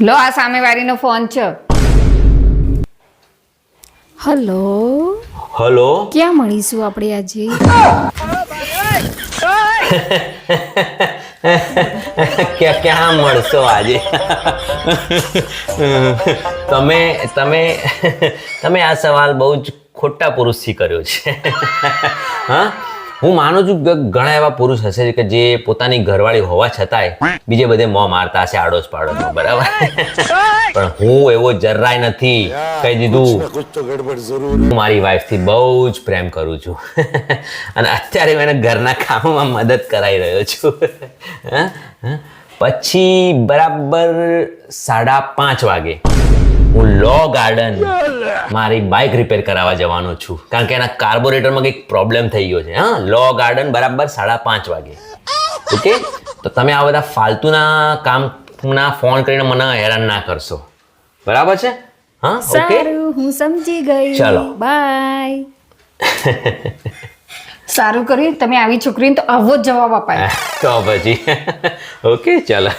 લો આ સામેવાળીનો ફોન છે. Hello hello. ક્યાં મળીશું આપણે આજે? ક્યાં મળશો આજે? તમે તમે તમે આ સવાલ બહુ જ ખોટા પુરુષથી કર્યો છે. હા, હું માનું છું કે ઘણા એવા પુરુષ હશે કે જે પોતાની ઘરવાળી હોવા છતાંય બીજે બધે મોં મારતા હશે આડોશ પાડોશમાં, બરાબર? પણ હું એવો જરાય નથી. કહી દીધું, હું મારી વાઈફથી બહુ જ પ્રેમ કરું છું. અને અત્યારે હું એને ઘરના કામમાં મદદ કરાવી રહ્યો છું. પછી બરાબર 5:30 વાગે હું લો ગાર્ડન મારી બાઇક રિપેર કરાવવા જવાનો છું, કારણ કે એના કાર્બોરેટરમાં કંઈક પ્રોબ્લેમ થઈ ગયો છે. હા, લો ગાર્ડન બરાબર 5:30 વાગે. ઓકે, તો તમે આ બધા ફાલતુના કામના ફોન કરીને મને હેરાન ના કરશો, બરાબર છે? હા, ઓકે, સારું, હું સમજી ગઈ. ચલો. બાય. સારું કર્યું તમે આવી છોકરીને તો આવો જ જવાબ અપાય. તો પછી ઓકે, ચાલો.